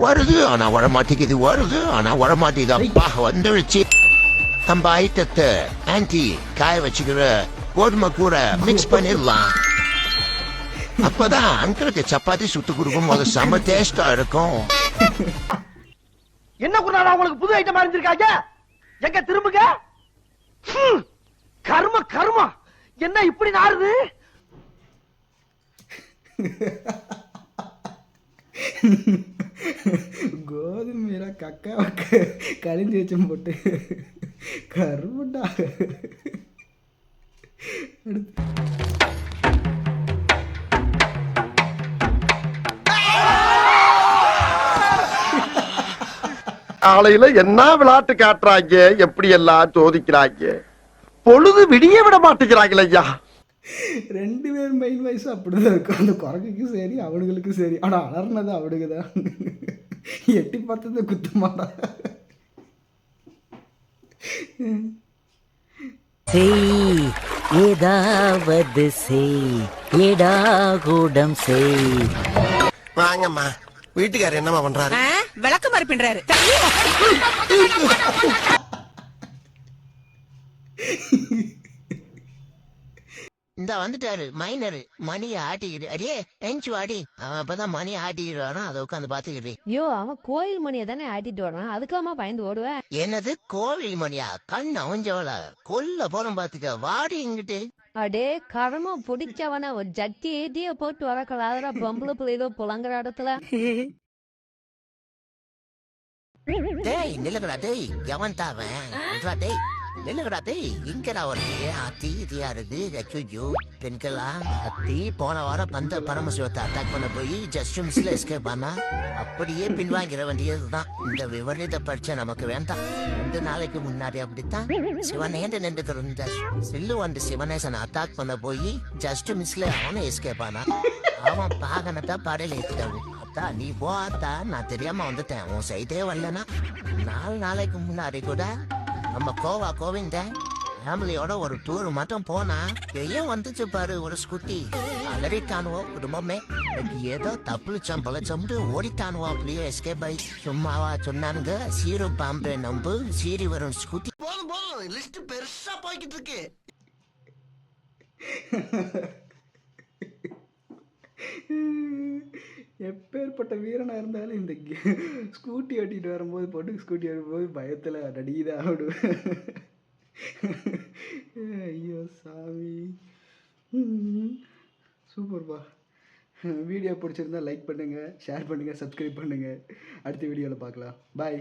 வருது ஆனா வரமாட்டேங்குது, வருது ஆனா வரமாட்டேங்குது. அப்பா வந்துருச்சு. நம்ம ஐட்டத்தை ஆன்டி காய வச்சுக்கிற கோதுமை கூட மிக்ஸ் பண்ணிடலாம். அப்பதான் அங்கிளுக்கு சப்பாத்தி சுட்டு கொடுக்கும் போது செம்ம டேஸ்டா இருக்கும். என்ன குருநாதா உங்களுக்கு புது ஐட்டம் அறிஞ்சிருக்காங்க? எங்க திரும்புங்க. கர்ம கர்மா என்ன இப்படி நாறுது? கோதுமையில கக்கா கழிஞ்சு வச்சும் போட்டு கருமண்டா. காலையில என்ன விளையாட்டு காட்டுறாங்க, எப்படி எல்லாம் சோதிக்கிறாங்க. பொழுது விடிய விட மாட்டேங்கிறாங்களே ஐயா. ரெண்டு பேர் மைண்ட் வைஸ் அப்படிதான் இருக்கும். அந்த குரங்குக்கும் சரி அவனுங்களுக்கும் சரி. ஆனால் அலர்னது அவனுக்கு தான். எட்டி பார்த்தது குத்தமாடா. செய் ஏதாவது செய், ஏடாகூடம் செய். வாங்கம்மா, வீட்டுக்காரர் என்னம்மா பண்றாரு? விளக்கு மாதிரி பின்றாரு. இந்த வந்துட்டாரு மைனர், மணியை ஆட்டிக்கிட்டு. அடியே எஞ்சி வாடி. அவன் அப்பதான் மணியை ஆட்டிக்கிட்டு வரான், அதை உட்காந்து பாத்துக்கிட்டு. ஐயோ, அவன் கோயில் மணியை தானே ஆட்டிட்டு வரான், அதுக்கெல்லாமா பயந்து ஓடுவேன்? என்னது கோவில் மணியா? கண் அவஞ்சவள கொல்ல போறோம் பாத்துக்க. வாடி இங்கிட்டு. அடே கரமா பிடிச்சவன ஒரு ஜட்டி ஏட்டிய போட்டு வரக்கூடாதுடா பொம்பளை பிள்ளைதோ புலங்குற இடத்துல. டேய் நில்லுங்கடா டேய், எவன் தாவன்? டேய் நில்லுங்கடா டேய், இங்கடா வருது அத்தி இதியா இருக்கு. ஐயோ பெண்களா, அத்தி போன வாரம் பந்த பரமசிவத்தை அட்டாக் பண்ண போய் ஜஸ்ட் மிஸ்ல எஸ்கேப் ஆனா, அப்படியே பின்வாங்கிற வேண்டியதுதான். இந்த விவரத்தை படிச்ச நமக்கு வேண்டாம். 2 நாளைக்கு முன்னாடி அப்படித்தான் சிவனேந்து நின்று இருந்த சில்லு வந்து சிவனேசனை அட்டாக் பண்ண போய் ஜஸ்ட் மிஸ்ல அவனை எஸ்கேப் ஆனா. அவன் பாகனத்தான் படையில ஏத்திட்டாங்க. அத்தா நீ போ அத்தா, நான் தெரியாம வந்துட்டேன். உன் சைட்டே வரலனா 4 நாளைக்கு முன்னாடி கூட நம்ம கோவா கோவிந்த ஃபேமிலியோட ஒரு டூர் மட்டும் போனா ஏன் வந்துச்சு பாரு ஒரு ஸ்கூட்டி. அலறிட்டானுவோ குடும்பமே. ஏதோ தப்புச்சம் பழச்சம்ட்டு ஓடிட்டானுவோ. அப்படியே எஸ்கேப் ஆகி சும்மாவா சொன்னானுங்க. சீரு பாம்பே நம்பு சீரி வரும் ஸ்கூட்டி. போதும் போதும், லிஸ்ட் பெருசா போய்கிட்டு இருக்கு. எப்பேற்பட்ட வீரனாக இருந்தாலும் இந்த ஸ்கூட்டி ஓட்டிகிட்டு வரும்போது பொண்ணு ஸ்கூட்டி வரும்போது பயத்தில் நடிதான் ஆடுவேன். ஐயோ சாமி. சூப்பர்ப்பா. வீடியோ பிடிச்சிருந்தா லைக் பண்ணுங்கள், ஷேர் பண்ணுங்கள், சப்ஸ்கிரைப் பண்ணுங்கள். அடுத்த வீடியோவில் பார்க்கலாம். பாய்.